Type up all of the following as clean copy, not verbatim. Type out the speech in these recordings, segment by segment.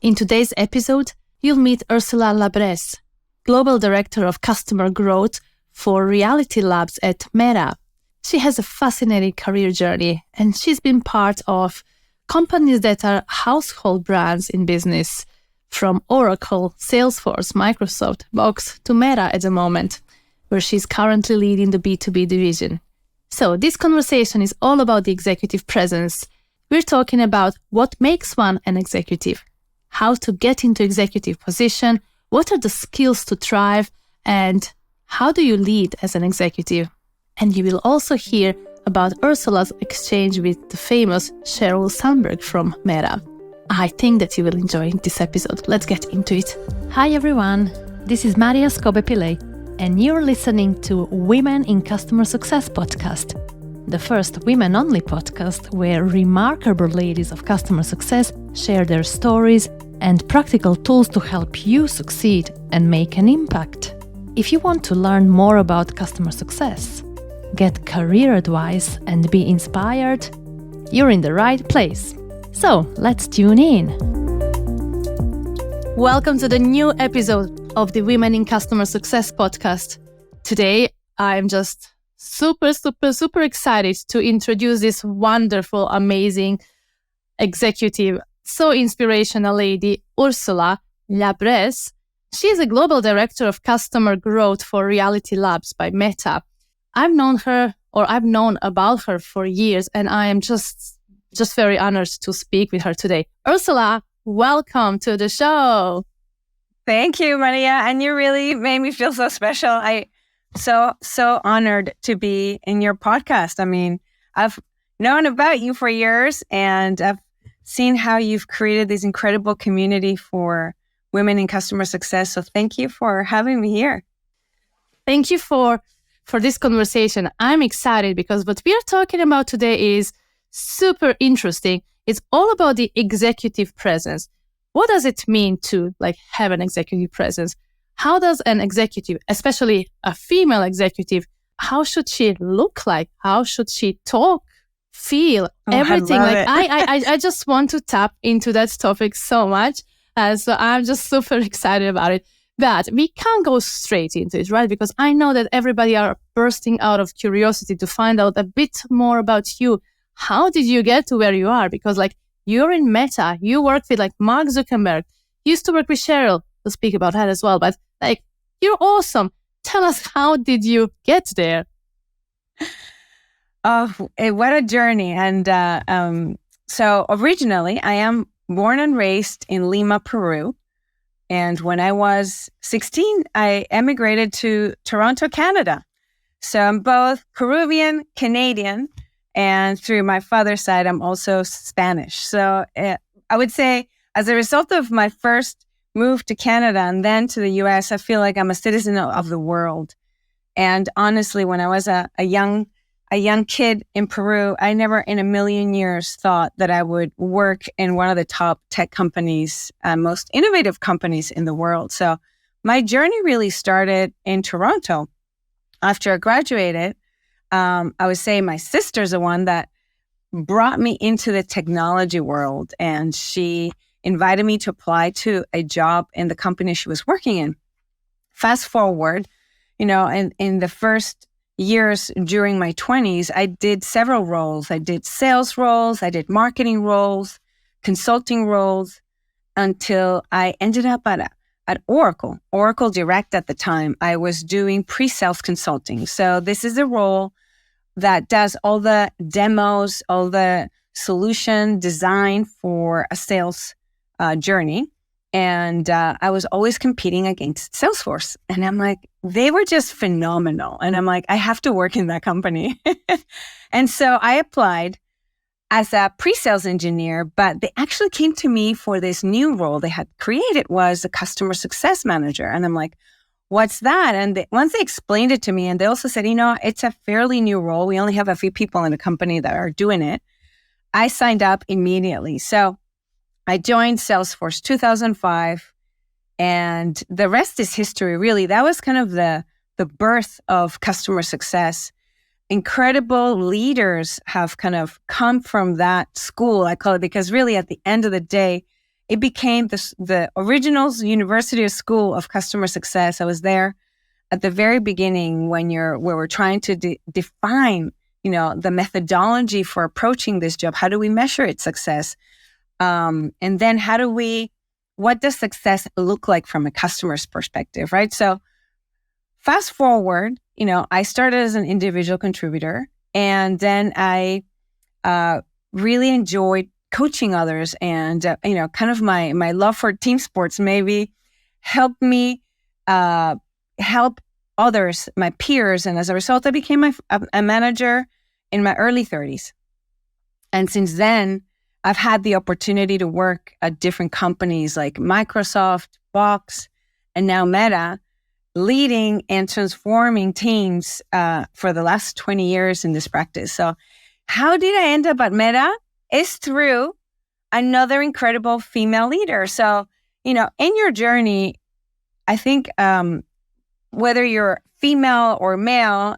In today's episode, you'll meet Ursula Llabres, Global Director of Customer Growth for Reality Labs at Meta. She has a fascinating career journey, and she's been part of companies that are household brands in business, from Oracle, Salesforce, Microsoft, Box to Meta at the moment, where she's currently leading the B2B division. So this conversation is all about the executive presence. We're talking about what makes one an executive, how to get into executive position, what are the skills to thrive, and how do you lead as an executive? And you will also hear about Ursula's exchange with the famous Sheryl Sandberg from Meta. I think that you will enjoy this episode. Let's get into it. Hi everyone, this is Maria Scobe-Pillay, and you're listening to Women in Customer Success podcast, the first women-only podcast where remarkable ladies of customer success share their stories and practical tools to help you succeed and make an impact. If you want to learn more about customer success, get career advice, and be inspired, you're in the right place. So let's tune in. Welcome to the new episode of the Women in Customer Success podcast. Today, I'm just super excited to introduce this wonderful, amazing executive, so inspirational lady, Ursula Llabres. She is a Global Director of Customer Growth for Reality Labs by Meta. I've known about her for years, and I am just very honored to speak with her today. Ursula, welcome to the show. Thank you, Maria. And you really made me feel so special. I so honored to be in your podcast. I mean, I've known about you for years, and I've seen how you've created this incredible community for women in customer success. So thank you for having me here. Thank you for this conversation. I'm excited because what we are talking about today is super interesting. It's all about the executive presence. What does it mean to have an executive presence? How does an executive, especially a female executive, how should she look like? How should she talk, feel, everything? I just want to tap into that topic so much. So I'm just super excited about it. But we can't go straight into it, right? Because I know that everybody are bursting out of curiosity to find out a bit more about you. How did you get to where you are? Because you're in Meta, you work with Mark Zuckerberg, you used to work with Sheryl, to speak about that as well. But you're awesome. Tell us, how did you get there? Oh, what a journey. And so originally I am born and raised in Lima, Peru. And when I was 16, I emigrated to Toronto, Canada. So I'm both Peruvian, Canadian, and through my father's side, I'm also Spanish. So I would say as a result of my first move to Canada and then to the US, I feel like I'm a citizen of the world. And honestly, when I was a young kid in Peru, I never in a million years thought that I would work in one of the top tech companies, most innovative companies in the world. So my journey really started in Toronto. After I graduated, I would say my sister's the one that brought me into the technology world, and she invited me to apply to a job in the company she was working in. Fast forward, in the first years during my 20s, I did several roles. I did sales roles, I did marketing roles, consulting roles, until I ended up at Oracle Direct at the time. I was doing pre-sales consulting. So this is a role that does all the demos, all the solution design for a sales journey. And I was always competing against Salesforce. And I'm like, they were just phenomenal. And I'm like, I have to work in that company. And so I applied as a pre-sales engineer, but they actually came to me for this new role they had created, was a customer success manager. And I'm like, what's that? And once they explained it to me, and they also said, it's a fairly new role. We only have a few people in the company that are doing it. I signed up immediately. So I joined Salesforce 2005, and the rest is history, really. That was kind of the birth of customer success. Incredible leaders have kind of come from that school, I call it, because really at the end of the day, it became the original University of School of Customer Success. I was there at the very beginning where we're trying to define, the methodology for approaching this job. How do we measure its success? And then what does success look like from a customer's perspective, right? So fast forward, I started as an individual contributor, and then I really enjoyed coaching others, and kind of my love for team sports maybe helped me help others, my peers, and as a result, I became a manager in my early 30s. And since then, I've had the opportunity to work at different companies like Microsoft, Box, and now Meta, leading and transforming teams for the last 20 years in this practice. So how did I end up at Meta? It's through another incredible female leader. So, in your journey, I think whether you're female or male,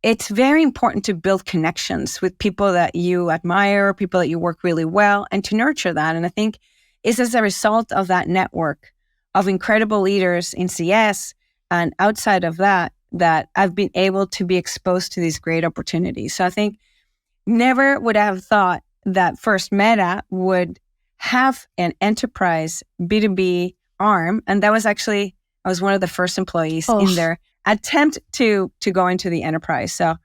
it's very important to build connections with people that you admire, people that you work really well, and to nurture that. And I think it's as a result of that network of incredible leaders in CS and outside of that I've been able to be exposed to these great opportunities. So I think never would I have thought that first Meta would have an enterprise B2B arm. And that was actually, I was one of the first employees in their attempt to go into the enterprise. So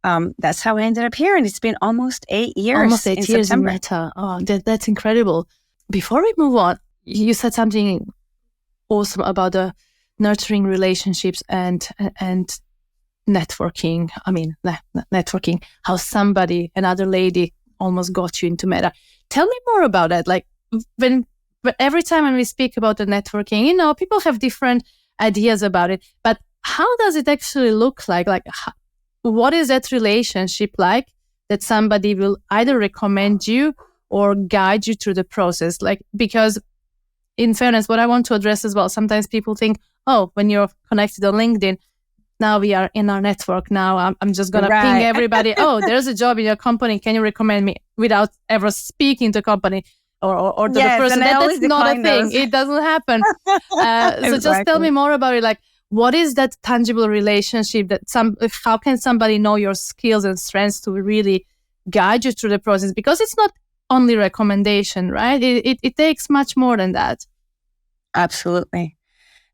that's how I ended up here. And it's been almost 8 years. Almost 8 years September. in Meta. Oh, that's incredible. Before we move on, you said something awesome about the nurturing relationships and networking. I mean, networking, how another lady almost got you into Meta. Tell me more about that. Like but every time when we speak about the networking, people have different ideas about it, but how does it actually look like? Like, what is that relationship like that somebody will either recommend you or guide you through the process? Like, because in fairness, what I want to address as well, sometimes people think, when you're connected on LinkedIn, now we are in our network. Now I'm just going to ping everybody. There's a job in your company. Can you recommend me, without ever speaking to the company or to the person? That's not a thing. It doesn't happen. So just tell me more about it. Like, what is that tangible relationship how can somebody know your skills and strengths to really guide you through the process? Because it's not only recommendation, right? It takes much more than that. Absolutely.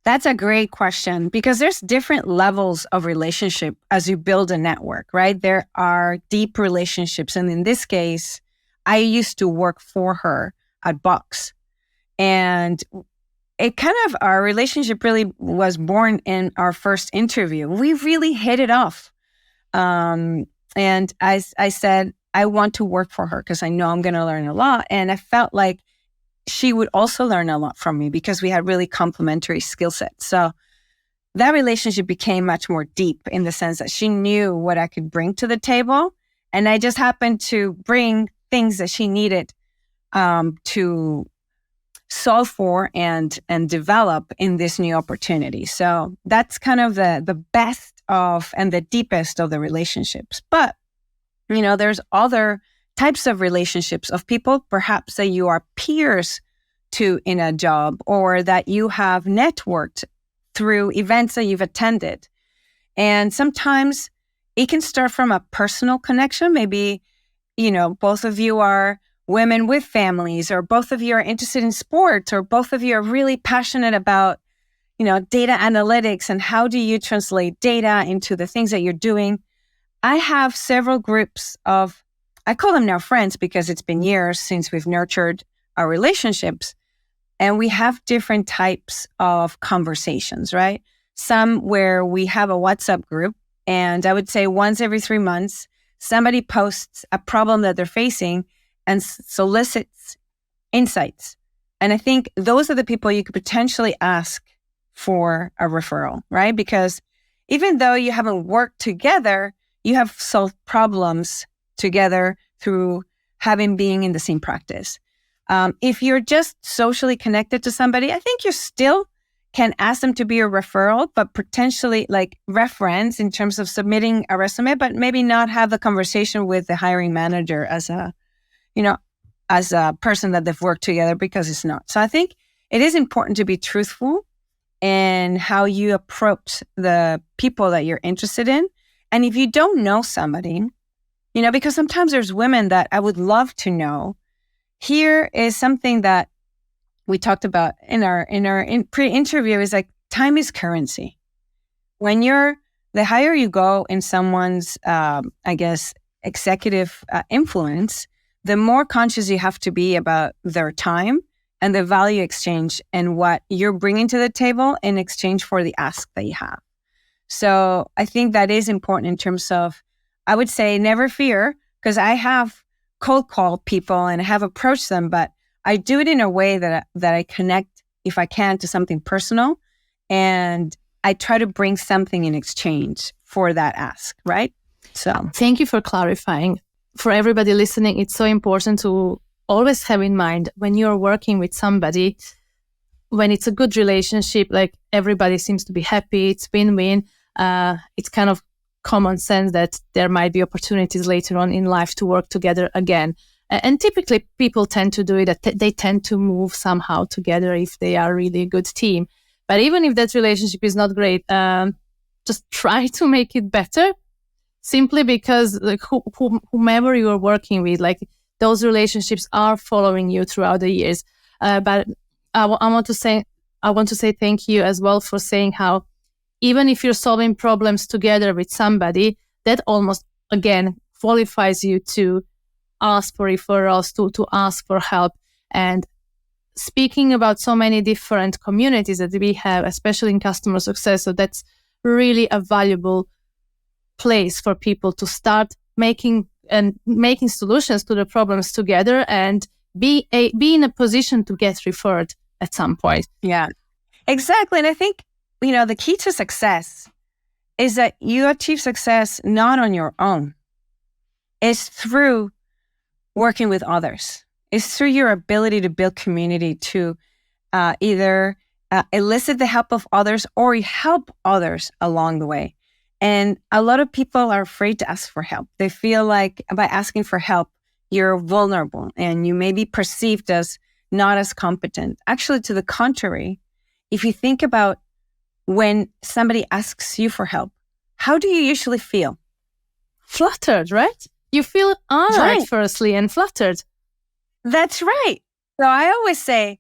That's a great question, because there's different levels of relationship as you build a network, right? There are deep relationships. And in this case, I used to work for her at Box. And our relationship really was born in our first interview. We really hit it off. And I said, I want to work for her because I know I'm going to learn a lot. And I felt like she would also learn a lot from me because we had really complementary skill sets. So that relationship became much more deep in the sense that she knew what I could bring to the table. And I just happened to bring things that she needed to solve for and develop in this new opportunity. So that's kind of the best of and the deepest of the relationships. But, there's other types of relationships of people perhaps that you are peers to in a job, or that you have networked through events that you've attended. And sometimes it can start from a personal connection. Maybe, both of you are women with families, or both of you are interested in sports, or both of you are really passionate about, data analytics and how do you translate data into the things that you're doing. I have several groups of, I call them now friends because it's been years since we've nurtured our relationships, and we have different types of conversations, right? Some where we have a WhatsApp group, and I would say once every 3 months, somebody posts a problem that they're facing and solicits insights. And I think those are the people you could potentially ask for a referral, right? Because even though you haven't worked together, you have solved problems together through being in the same practice. If you're just socially connected to somebody, I think you still can ask them to be a referral, but potentially like reference in terms of submitting a resume, but maybe not have the conversation with the hiring manager as as a person that they've worked together, because it's not. So I think it is important to be truthful in how you approach the people that you're interested in. And if you don't know somebody, because sometimes there's women that I would love to know. Here is something that we talked about in our pre-interview is like, time is currency. When the higher you go in someone's, executive influence, the more conscious you have to be about their time and the value exchange and what you're bringing to the table in exchange for the ask that you have. So I think that is important in terms of, I would say, never fear, because I have cold called people and I have approached them, but I do it in a way that I connect, if I can, to something personal, and I try to bring something in exchange for that ask, right? So thank you for clarifying. For everybody listening, it's so important to always have in mind when you're working with somebody, when it's a good relationship, like everybody seems to be happy, it's win-win, it's kind of common sense that there might be opportunities later on in life to work together again. And typically people tend to do it, that they tend to move somehow together if they are really a good team. But even if that relationship is not great, just try to make it better, simply because like whomever you are working with, like those relationships are following you throughout the years. But I want to say thank you as well for saying how even if you're solving problems together with somebody, that almost, again, qualifies you to ask for referrals, to ask for help. And speaking about so many different communities that we have, especially in customer success, so that's really a valuable place for people to start making solutions to the problems together and be in a position to get referred at some point. Yeah, exactly. And I think, the key to success is that you achieve success not on your own. It's through working with others. It's through your ability to build community, to either elicit the help of others or help others along the way. And a lot of people are afraid to ask for help. They feel like by asking for help, you're vulnerable and you may be perceived as not as competent. Actually, to the contrary, if you think about when somebody asks you for help, how do you usually feel? Flattered, right? You feel honored, right, firstly, and flattered. That's right. So I always say,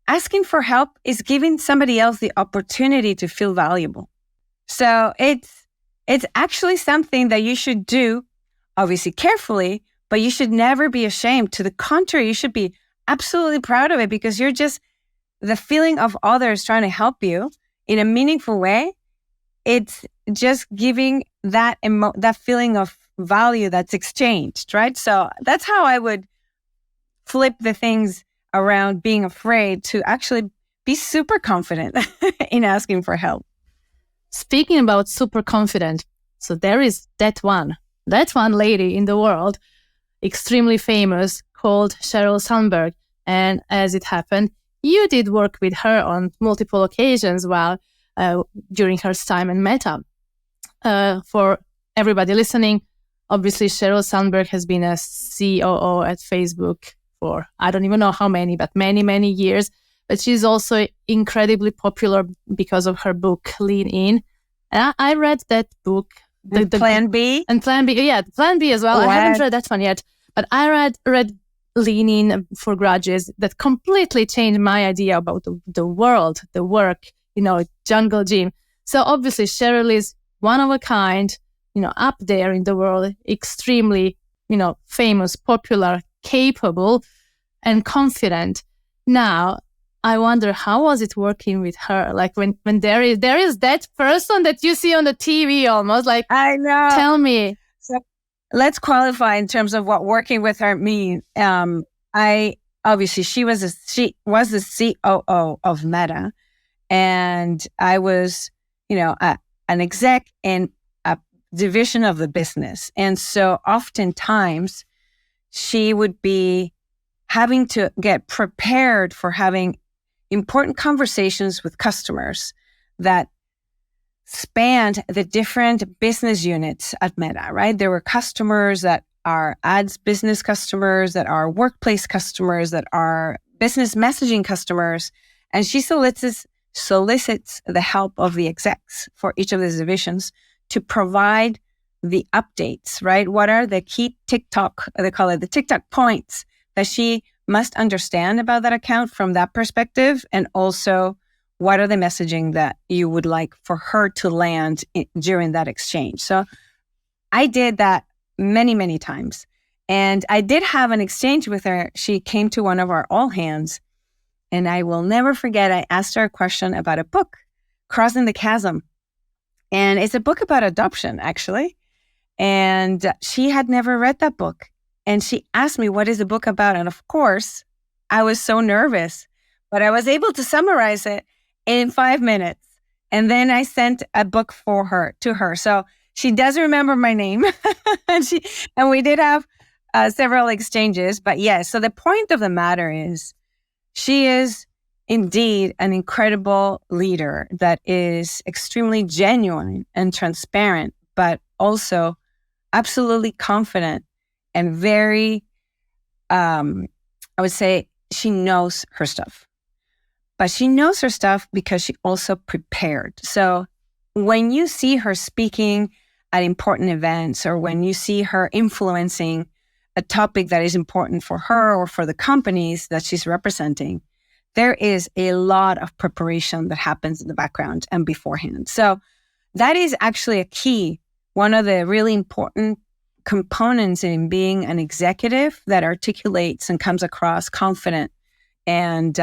asking for help is giving somebody else the opportunity to feel valuable. So it's actually something that you should do, obviously carefully, but you should never be ashamed. To the contrary, you should be absolutely proud of it, because you're just, the feeling of others trying to help you in a meaningful way, it's just giving that feeling of value that's exchanged, right? So that's how I would flip the things around being afraid to actually be super confident in asking for help. Speaking about super confident, so there is that one lady in the world, extremely famous, called Sheryl Sandberg. And as it happened, you did work with her on multiple occasions while during her time in Meta. For everybody listening, obviously Sheryl Sandberg has been a COO at Facebook for I don't even know how many, but many, many years. But she's also incredibly popular because of her book, Lean In. And I read that book. The Plan B? And Plan B, yeah, Plan B as well. What? I haven't read that one yet. But I read Lean In for graduates that completely changed my idea about the world, the work, jungle gym. So obviously Sheryl is one of a kind, up there in the world, extremely, famous, popular, capable, and confident. Now, I wonder, how was it working with her? Like when there is that person that you see on the TV almost, like, I know. Tell me. So let's qualify in terms of what working with her means. She was the COO of Meta, and I was, an exec in a division of the business. And so oftentimes she would be having to get prepared for having important conversations with customers that spanned the different business units at Meta, right? There were customers that are ads business customers, that are workplace customers, that are business messaging customers. And she solicits the help of the execs for each of these divisions to provide the updates, right? What are the key TikTok, they call it the TikTok points that she must understand about that account from that perspective? And also, what are the messaging that you would like for her to land during that exchange? So I did that many, many times. And I did have an exchange with her. She came to one of our all hands, and I will never forget, I asked her a question about a book, Crossing the Chasm. And it's a book about adoption, actually. And she had never read that book. And she asked me, what is the book about? And of course, I was so nervous, but I was able to summarize it in 5 minutes. And then I sent a book to her. So she does remember my name. and we did have several exchanges. But yes, so the point of the matter is she is indeed an incredible leader that is extremely genuine and transparent, but also absolutely confident and very, I would say she knows her stuff. But she knows her stuff because she also prepared. So when you see her speaking at important events, or when you see her influencing a topic that is important for her or for the companies that she's representing, there is a lot of preparation that happens in the background and beforehand. So that is actually a key, one of the really important components in being an executive that articulates and comes across confident and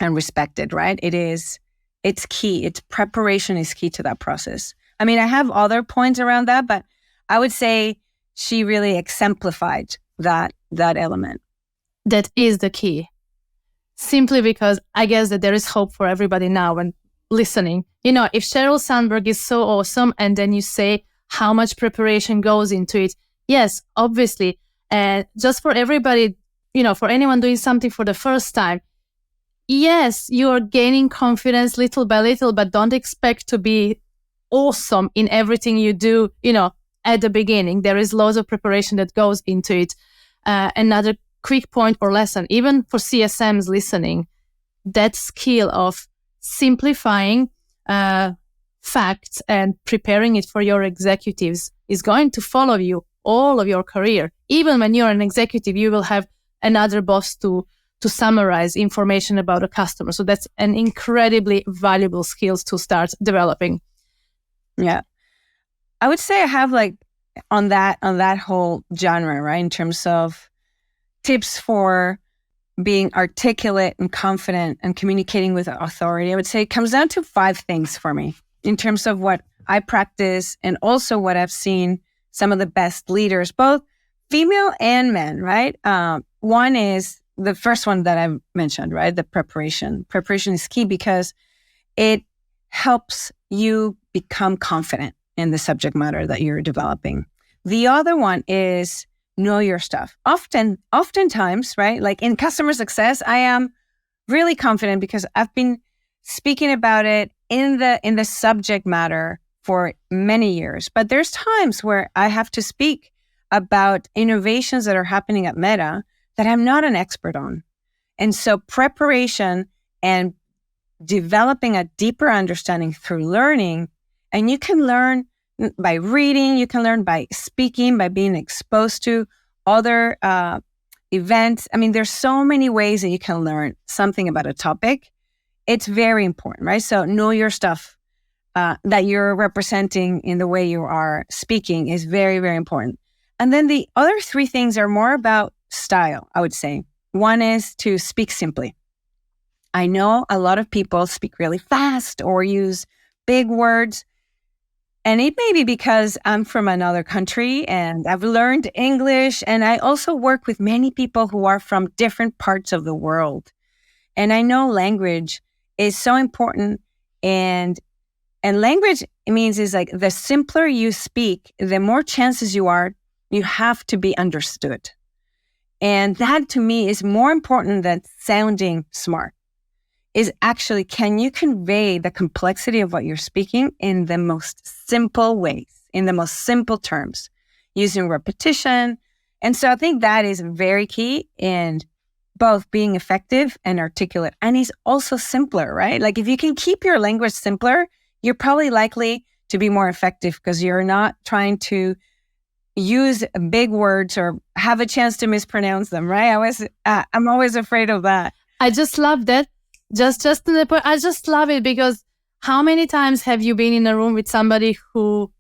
respected, right? It's key. It's preparation is key to that process. I mean, I have other points around that, but I would say she really exemplified that element. That is the key. Simply because I guess that there is hope for everybody now when listening. You know, if Sheryl Sandberg is so awesome and then you say how much preparation goes into it, yes, obviously. And just for everybody, you know, for anyone doing something for the first time, yes, you are gaining confidence little by little, but don't expect to be awesome in everything you do, you know, at the beginning. There is loads of preparation that goes into it. Another quick point or lesson, even for CSMs listening, that skill of simplifying facts and preparing it for your executives is going to follow you all of your career. Even when you're an executive, you will have another boss to summarize information about a customer. So that's an incredibly valuable skills to start developing. Yeah. I would say I have like on that whole genre, right? In terms of tips for being articulate and confident and communicating with authority, I would say it comes down to 5 things for me in terms of what I practice and also what I've seen some of the best leaders, both female and men, right? One is the first one that I mentioned, right? The preparation. Preparation is key because it helps you become confident in the subject matter that you're developing. The other one is know your stuff. Oftentimes, right? Like in customer success, I am really confident because I've been speaking about it in the subject matter for many years. But there's times where I have to speak about innovations that are happening at Meta that I'm not an expert on. And so preparation and developing a deeper understanding through learning, and you can learn by reading, you can learn by speaking, by being exposed to other events. I mean, there's so many ways that you can learn something about a topic. It's very important, right? So know your stuff that you're representing in the way you are speaking is very, very important. And then the other 3 things are more about style, I would say. One is to speak simply. I know a lot of people speak really fast or use big words. And it may be because I'm from another country and I've learned English. And I also work with many people who are from different parts of the world. And I know language is so important. And language means is like the simpler you speak, the more chances you have to be understood. And that to me is more important than sounding smart. Is actually, can you convey the complexity of what you're speaking in the most simple ways, in the most simple terms? using repetition. And so I think that is very key in both being effective and articulate. And it's also simpler, right? Like if you can keep your language simpler, you're probably likely to be more effective because you're not trying to use big words or have a chance to mispronounce them, right? I'm always afraid of that. I just love that. Just to the point, I just love it because how many times have you been in a room with somebody who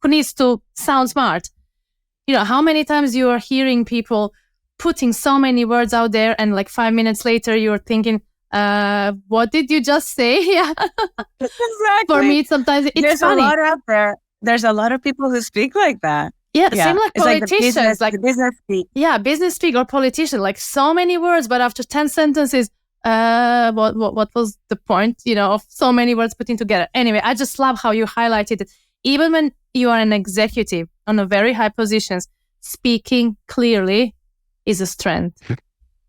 needs to sound smart? How many times you are hearing people putting so many words out there and like 5 minutes later you're thinking, what did you just say? Yeah. Exactly. For me, sometimes it's There's funny. a lot out there. There's a lot of people who speak like that. Yeah. Same like it's politicians. Like the business speak. Yeah, business speak or politician, like so many words, but after 10 sentences, what was the point, of so many words putting together? Anyway, I just love how you highlighted it. Even when you are an executive on a very high positions, speaking clearly is a strength.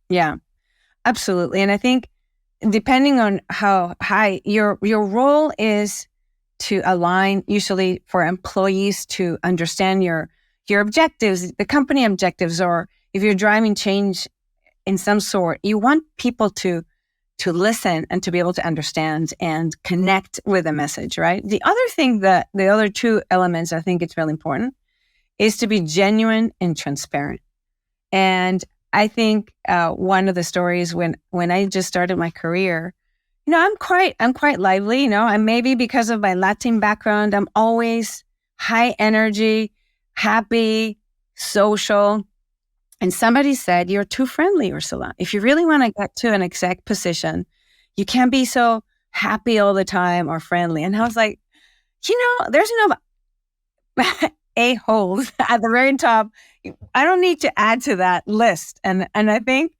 Yeah, absolutely. And I think depending on how high your role is to align, usually for employees to understand your objectives, the company objectives, or if you're driving change in some sort, you want people to listen and to be able to understand and connect with the message, right? The other two elements I think it's really important is to be genuine and transparent. And I think one of the stories when I just started my career, I'm quite lively, and maybe because of my Latin background, I'm always high energy, happy, social. And somebody said, "You're too friendly, Ursula. If you really want to get to an exec position, you can't be so happy all the time or friendly." And I was like, there's enough a-holes at the very top. I don't need to add to that list. And I think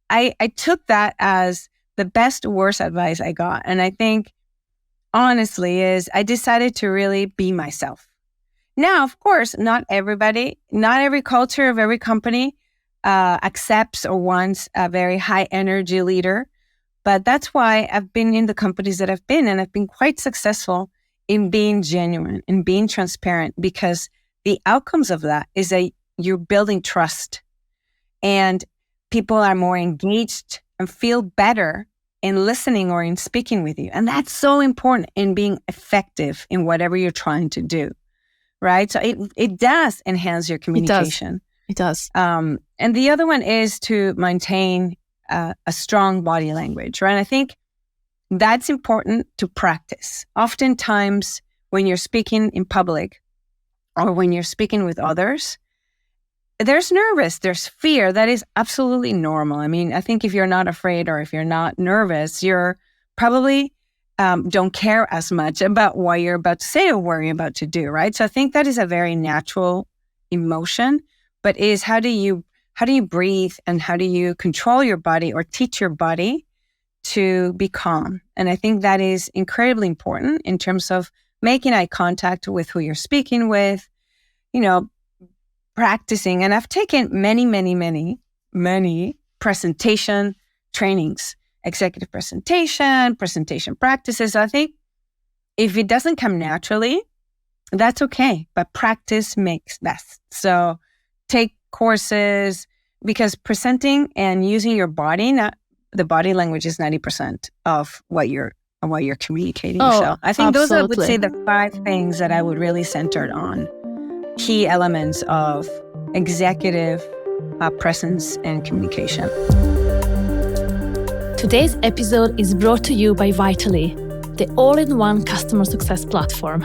I took that as the best, worst advice I got. And I think, honestly, is I decided to really be myself. Now, of course, not every culture of every company accepts or wants a very high energy leader. But that's why I've been in the companies that I've been, and I've been quite successful in being genuine and being transparent, because the outcomes of that is that you're building trust and people are more engaged and feel better in listening or in speaking with you. And that's so important in being effective in whatever you're trying to do. Right? So it does enhance your communication. It does. And the other one is to maintain a strong body language, right? And I think that's important to practice. Oftentimes, when you're speaking in public or when you're speaking with others, there's there's fear. That is absolutely normal. I mean, I think if you're not afraid or if you're not nervous, you're probably don't care as much about what you're about to say or what you're about to do, right? So I think that is a very natural emotion, but is how do you breathe and how do you control your body or teach your body to be calm? And I think that is incredibly important in terms of making eye contact with who you're speaking with, practicing. And I've taken many presentation trainings, executive presentation practices. I think if it doesn't come naturally, that's okay, but practice makes best. So take courses, because presenting and using your body, the body language is 90% of what you're communicating. So I think those are, I would say, the 5 things that I would really center on, key elements of executive presence and communication. Today's episode is brought to you by Vitally, the all-in-one customer success platform.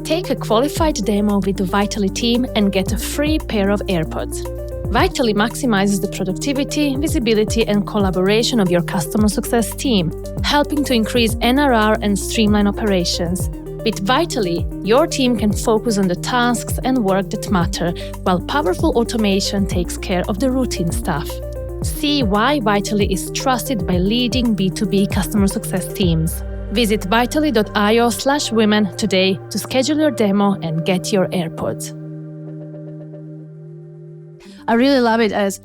Take a qualified demo with the Vitally team and get a free pair of AirPods. Vitally maximizes the productivity, visibility, and collaboration of your customer success team, helping to increase NRR and streamline operations. With Vitally, your team can focus on the tasks and work that matter, while powerful automation takes care of the routine stuff. See why Vitally is trusted by leading B2B customer success teams. Visit vitally.io/women today to schedule your demo and get your AirPods. I really love it, as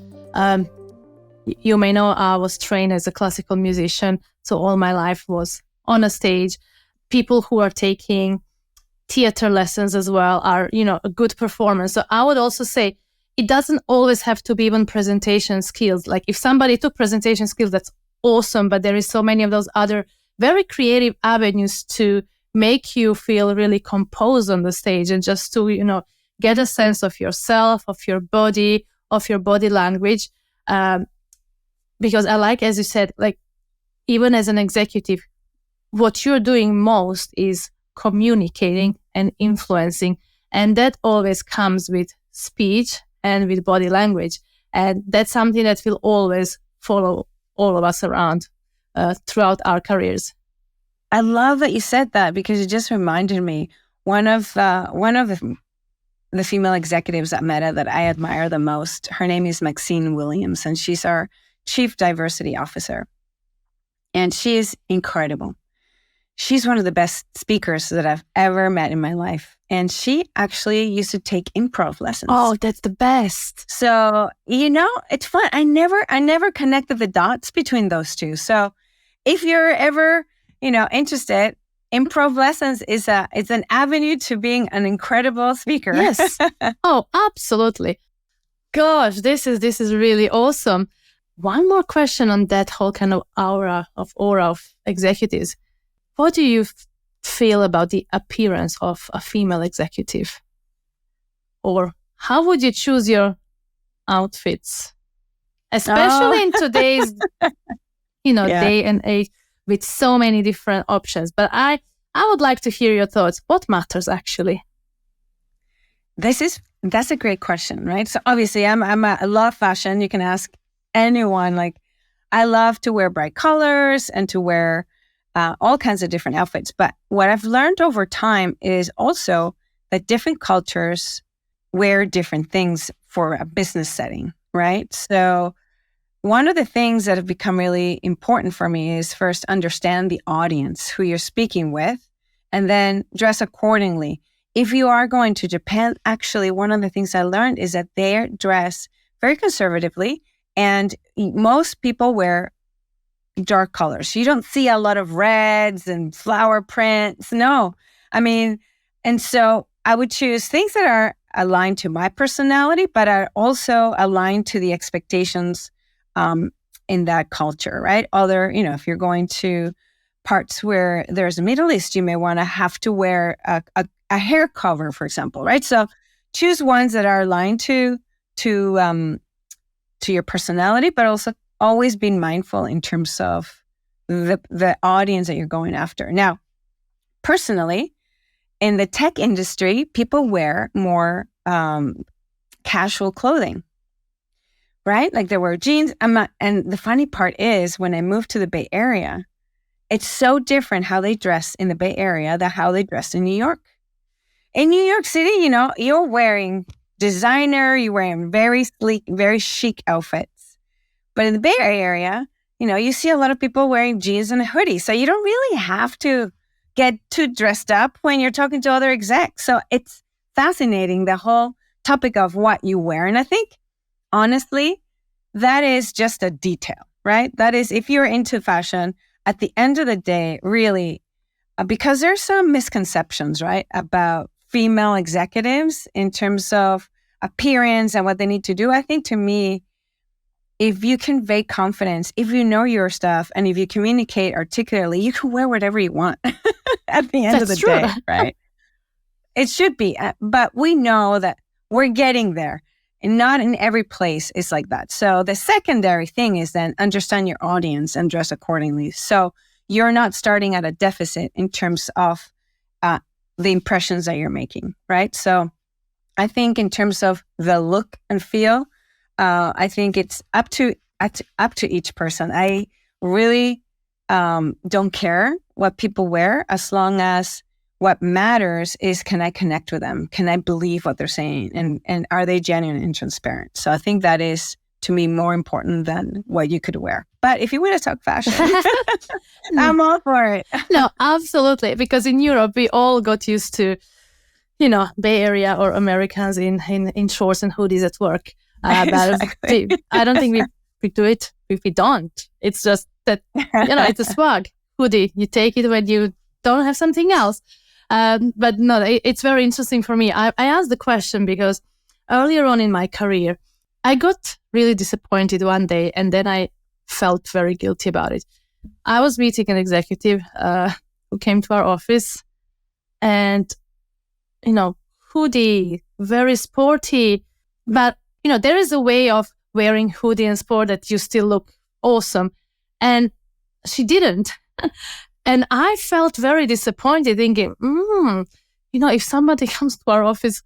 you may know, I was trained as a classical musician, so all my life was on a stage. People who are taking theater lessons as well are, a good performance. So I would also say it doesn't always have to be even presentation skills. Like if somebody took presentation skills, that's awesome, but there is so many of those other very creative avenues to make you feel really composed on the stage and just to, get a sense of yourself, of your body language. Because I like, as you said, like even as an executive, what you're doing most is communicating and influencing. And that always comes with speech and with body language. And that's something that will always follow all of us around throughout our careers. I love that you said that, because it just reminded me one of the female executives at Meta that I admire the most. Her name is Maxine Williams, and she's our Chief Diversity Officer. And she is incredible. She's one of the best speakers that I've ever met in my life. And she actually used to take improv lessons. Oh, that's the best. So, it's fun. I never connected the dots between those two. So if you're ever, interested, improv lessons it's an avenue to being an incredible speaker. Yes. Oh, absolutely. Gosh, this is really awesome. One more question on that whole kind of aura of executives. What do you feel about the appearance of a female executive? Or how would you choose your outfits? Especially in today's, day and age with so many different options. But I would like to hear your thoughts. What matters actually? That's a great question, right? So obviously I love fashion. You can ask anyone. Like, I love to wear bright colors and to wear all kinds of different outfits. But what I've learned over time is also that different cultures wear different things for a business setting, right? So one of the things that have become really important for me is first understand the audience, who you're speaking with, and then dress accordingly. If you are going to Japan, actually, one of the things I learned is that they dress very conservatively, and most people wear dark colors. You don't see a lot of reds and flower prints. No. And so I would choose things that are aligned to my personality, but are also aligned to the expectations in that culture, right? If you're going to parts where there's a Middle East, you may want to have to wear a hair cover, for example, right? So choose ones that are aligned to your personality, but also always being mindful in terms of the audience that you're going after. Now, personally, in the tech industry, people wear more casual clothing, right? Like they wear jeans. And the funny part is, when I moved to the Bay Area, it's so different how they dress in the Bay Area than how they dress in New York. In New York City, you're wearing designer, you're wearing very sleek, very chic outfits. But in the Bay Area, you see a lot of people wearing jeans and a hoodie. So you don't really have to get too dressed up when you're talking to other execs. So it's fascinating, the whole topic of what you wear. And I think, honestly, that is just a detail, right? That is, if you're into fashion, at the end of the day, really, because there's some misconceptions, right, about female executives in terms of appearance and what they need to do. I think, to me, if you convey confidence, if you know your stuff, and if you communicate articulately, you can wear whatever you want at the end of the day, right? It should be. But we know that we're getting there, and not in every place is like that. So the secondary thing is then understand your audience and dress accordingly. So you're not starting at a deficit in terms of the impressions that you're making, right? So I think in terms of the look and feel, I think it's up to each person. I really don't care what people wear, as long as what matters is, can I connect with them? Can I believe what they're saying? And are they genuine and transparent? So I think that is, to me, more important than what you could wear. But if you want to talk fashion, I'm all for it. No, absolutely. Because in Europe, we all got used to, Bay Area or Americans in shorts and hoodies at work. Exactly. But I don't think we do it if we don't. It's just that, it's a swag. Hoodie, you take it when you don't have something else. But no, it's very interesting for me. I asked the question because earlier on in my career, I got really disappointed one day, and then I felt very guilty about it. I was meeting an executive who came to our office, and, hoodie, very sporty. But, there is a way of wearing hoodie and sport that you still look awesome. And she didn't. And I felt very disappointed, thinking, if somebody comes to our office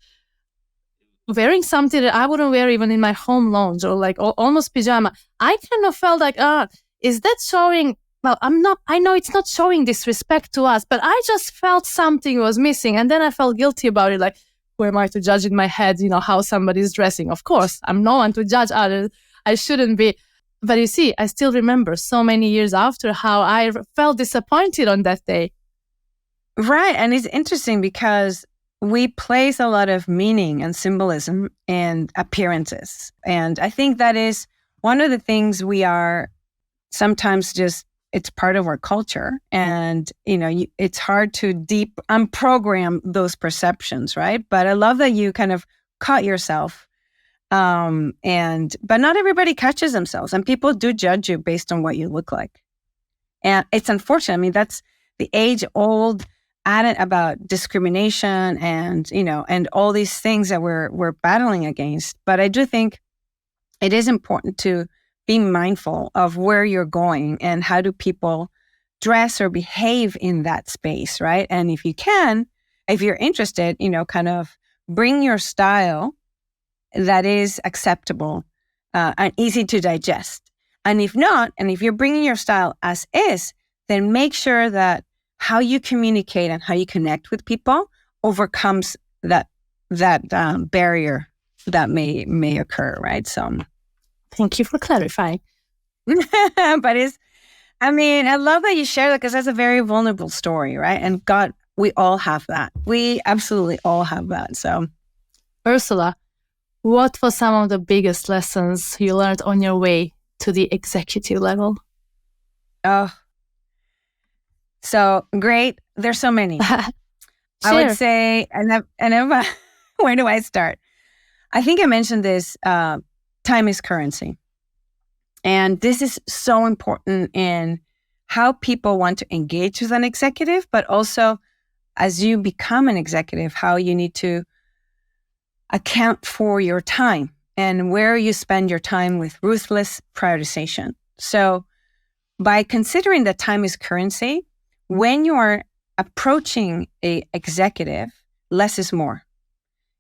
wearing something that I wouldn't wear even in my home lounge, or like almost pajama, I kind of felt like, is that showing? Well, I know it's not showing disrespect to us, but I just felt something was missing. And then I felt guilty about it. Like, who am I to judge in my head, how somebody's dressing? Of course, I'm no one to judge others. I shouldn't be. But you see, I still remember so many years after how I felt disappointed on that day. Right. And it's interesting because we place a lot of meaning and symbolism in appearances. And I think that is one of the things we are sometimes it's part of our culture. And, it's hard to unprogram those perceptions, right? But I love that you kind of caught yourself. But not everybody catches themselves, and people do judge you based on what you look like. And it's unfortunate. I mean, that's the age-old adage about discrimination and, and all these things that we're battling against. But I do think it is important to be mindful of where you're going and how do people dress or behave in that space, right? And if you're interested, kind of bring your style that is acceptable and easy to digest. And if not, and if you're bringing your style as is, then make sure that how you communicate and how you connect with people overcomes that barrier that may occur, right? So, thank you for clarifying. But I love that you share that, because that's a very vulnerable story, right? And God, we all have that. We absolutely all have that. So, Ursula, what were some of the biggest lessons you learned on your way to the executive level? Oh, so great. There's so many. I would say, where do I start? I think I mentioned this, time is currency. And this is so important in how people want to engage with an executive, but also as you become an executive, how you need to account for your time and where you spend your time with ruthless prioritization. So by considering that time is currency, when you are approaching an executive, less is more.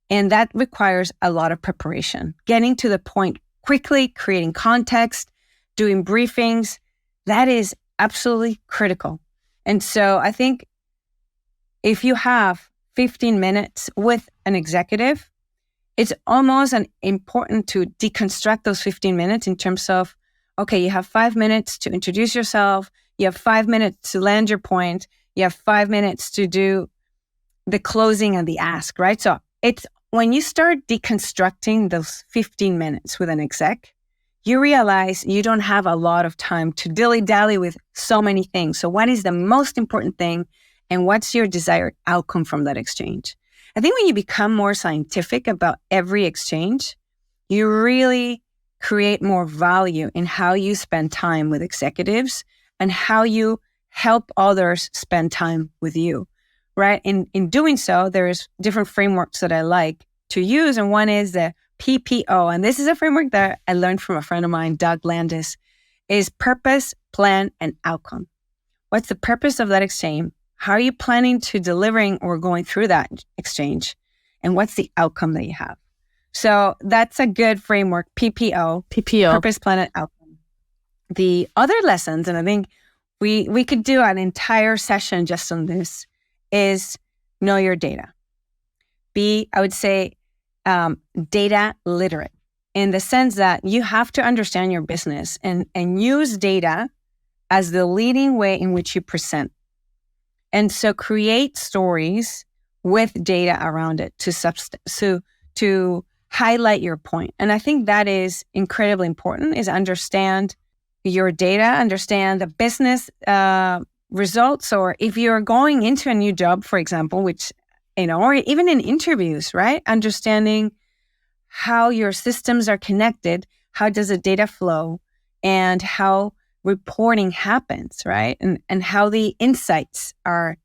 And that requires a lot of preparation. Getting to the point quickly, creating context, doing briefings, that is absolutely critical. And so I think if you have 15 minutes with an executive, it's almost important to deconstruct those 15 minutes in terms of, okay, you have 5 minutes to introduce yourself. You have 5 minutes to land your point. You have 5 minutes to do the closing and the ask, right? So it's when you start deconstructing those 15 minutes with an exec, you realize you don't have a lot of time to dilly-dally with so many things. So what is the most important thing, and what's your desired outcome from that exchange? I think when you become more scientific about every exchange, you really create more value in how you spend time with executives and how you help others spend time with you, right? In doing so, there's different frameworks that I like to use. And one is the PPO. And this is a framework that I learned from a friend of mine, Doug Landis, is purpose, plan, and outcome. What's the purpose of that exchange? How are you planning to delivering or going through that exchange? And what's the outcome that you have? So that's a good framework, PPO. Purpose, plan, and outcome. The other lessons, and I think we could do an entire session just on this, is know your data. I would say, data literate, in the sense that you have to understand your business and use data as the leading way in which you present. And so create stories with data around it to highlight your point. And I think that is incredibly important, is understand your data, understand the business results, or if you're going into a new job, for example, which, or even in interviews, right? Understanding how your systems are connected, how does the data flow, and how reporting happens, right? And how the insights are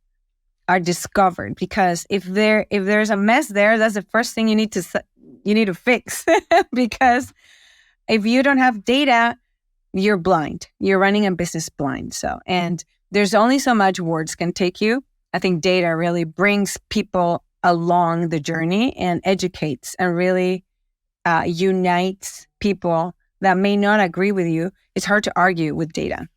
discovered. Because if there's a mess there, that's the first thing you need to fix. Because if you don't have data, you're blind. You're running a business blind. So, and there's only so much words can take you. I think data really brings people along the journey and educates and really unites people that may not agree with you. It's hard to argue with data.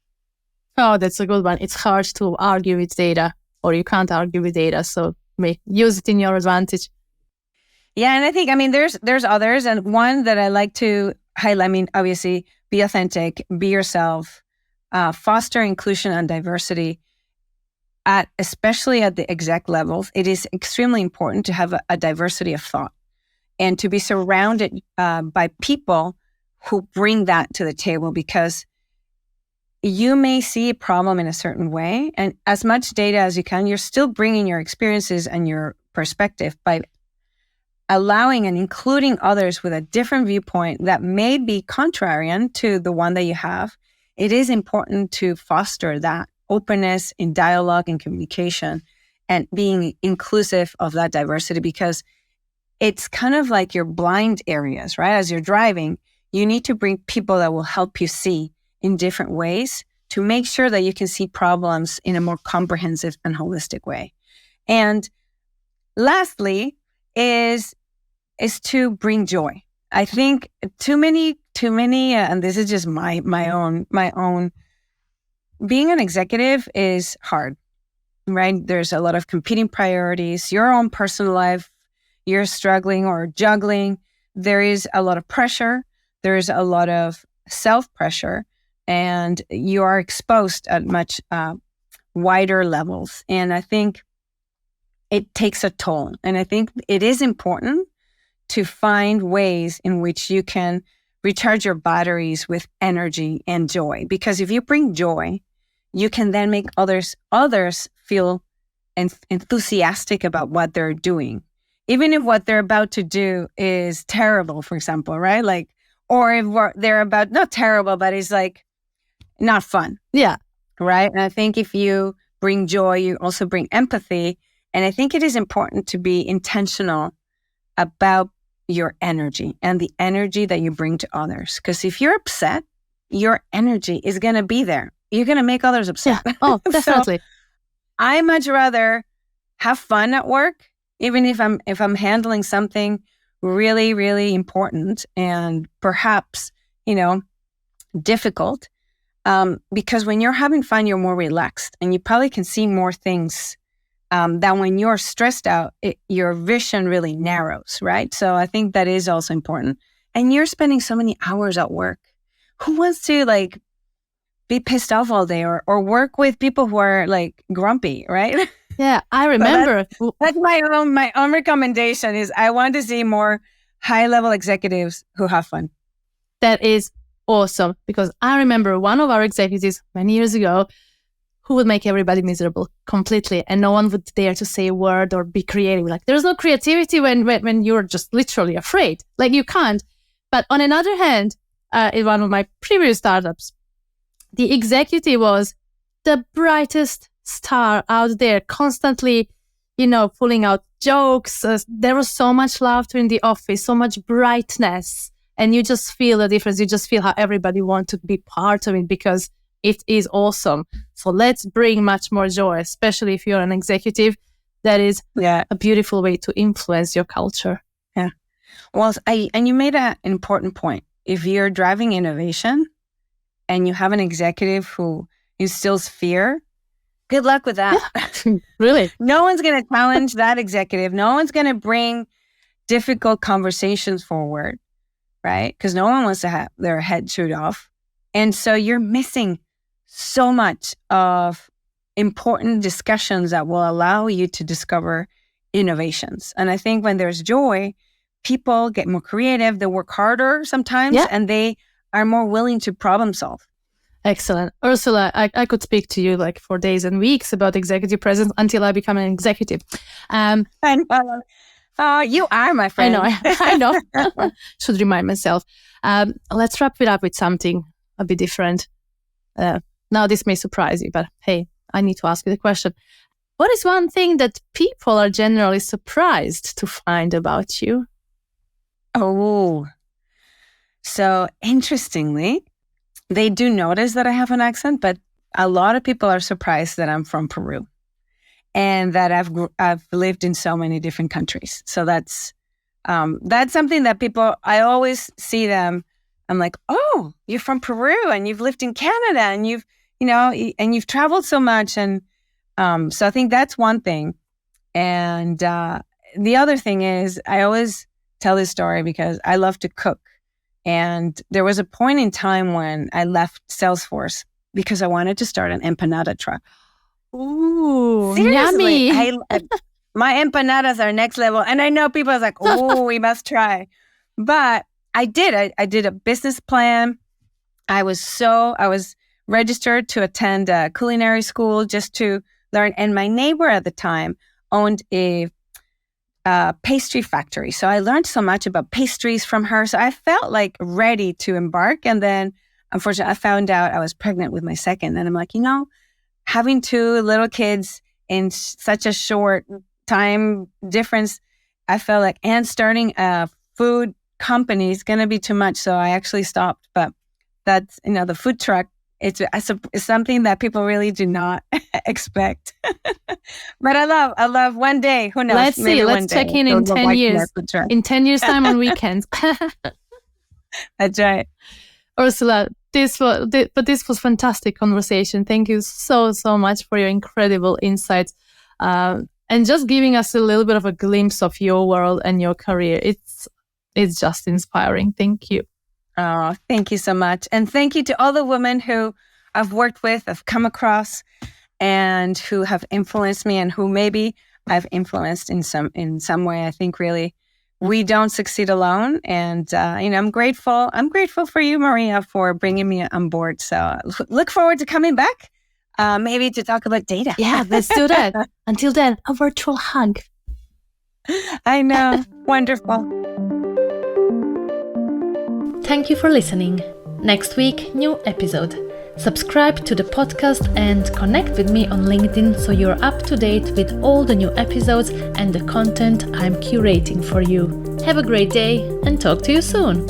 Oh, that's a good one. It's hard to argue with data, or you can't argue with data. So use it in your advantage. Yeah, and I think, there's others, and one that I like to highlight, obviously, be authentic, be yourself, foster inclusion and diversity, especially at the exec levels. It is extremely important to have a diversity of thought and to be surrounded by people who bring that to the table, because you may see a problem in a certain way, and as much data as you can, you're still bringing your experiences and your perspective by allowing and including others with a different viewpoint that may be contrarian to the one that you have. It is important to foster that openness in dialogue and communication and being inclusive of that diversity, because it's kind of like your blind areas, right? As you're driving, you need to bring people that will help you see in different ways to make sure that you can see problems in a more comprehensive and holistic way. And lastly is to bring joy. I think too many, and this is just my own, being an executive is hard, right? There's a lot of competing priorities, your own personal life, you're struggling or juggling. There is a lot of pressure. There is a lot of self-pressure, and you are exposed at much wider levels. And I think it takes a toll. And I think it is important to find ways in which you can recharge your batteries with energy and joy. Because if you bring joy, you can then make others feel enthusiastic about what they're doing. Even if what they're about to do is terrible, for example, right? Like, or if they're about, not terrible, but it's like not fun. Yeah. Right? And I think if you bring joy, you also bring empathy. And I think it is important to be intentional about your energy and the energy that you bring to others. Because if you're upset, your energy is going to be there. You're going to make others upset. Yeah. Oh, definitely. So I much rather have fun at work, even if I'm handling something really, really important and perhaps, difficult. Because when you're having fun, you're more relaxed and you probably can see more things than when you're stressed out, your vision really narrows, right? So I think that is also important. And you're spending so many hours at work. Who wants to be pissed off all day or work with people who are grumpy, right? Yeah, I remember. That's my own recommendation is I want to see more high-level executives who have fun. That is awesome, because I remember one of our executives many years ago who would make everybody miserable completely, and no one would dare to say a word or be creative. There's no creativity when you're just literally afraid. You can't. But on another hand, in one of my previous startups, the executive was the brightest star out there, constantly, pulling out jokes. There was so much laughter in the office, so much brightness, and you just feel the difference. You just feel how everybody wants to be part of it because it is awesome. So let's bring much more joy, especially if you're an executive. That is a beautiful way to influence your culture. Yeah. Well, and you made an important point. If you're driving innovation and you have an executive who instills fear, good luck with that. Yeah. Really? No one's going to challenge that executive. No one's going to bring difficult conversations forward, right? Because no one wants to have their head chewed off. And so you're missing so much of important discussions that will allow you to discover innovations. And I think when there's joy, people get more creative, they work harder sometimes, and they are more willing to problem solve. Excellent. Ursula, I could speak to you like for days and weeks about executive presence until I become an executive. I know. Oh, you are my friend. I know. Should remind myself. Let's wrap it up with something a bit different. Now, this may surprise you, but hey, I need to ask you the question. What is one thing that people are generally surprised to find about you? Oh, so interestingly, they do notice that I have an accent, but a lot of people are surprised that I'm from Peru and that I've lived in so many different countries. So that's something that I always see them. I'm like, oh, you're from Peru and you've lived in Canada and you've traveled so much. And so I think that's one thing. And the other thing is I always tell this story because I love to cook. And there was a point in time when I left Salesforce because I wanted to start an empanada truck. Ooh, seriously, yummy. My empanadas are next level. And I know people are like, oh, we must try. But I did. I did a business plan. I was registered to attend a culinary school just to learn. And my neighbor at the time owned a pastry factory. So I learned so much about pastries from her. So I felt like ready to embark. And then unfortunately, I found out I was pregnant with my second. And I'm like, having two little kids in such a short time difference, I felt like, and starting a food company is going to be too much. So I actually stopped. But that's, the food truck, it's something that people really do not expect. But I love one day, who knows? Let's see. Let's check in 10 years. In 10 years time on weekends. That's right. Ursula, this was fantastic conversation. Thank you so much for your incredible insights and just giving us a little bit of a glimpse of your world and your career. It's just inspiring. Thank you. Oh, thank you so much. And thank you to all the women who I've worked with, I've come across, and who have influenced me and who maybe I've influenced in some way. I think really we don't succeed alone. And, I'm grateful. I'm grateful for you, Maria, for bringing me on board. So look forward to coming back, maybe to talk about data. Yeah, let's do that. Until then, a virtual hug. I know. Wonderful. Thank you for listening. Next week, new episode. Subscribe to the podcast and connect with me on LinkedIn so you're up to date with all the new episodes and the content I'm curating for you. Have a great day and talk to you soon.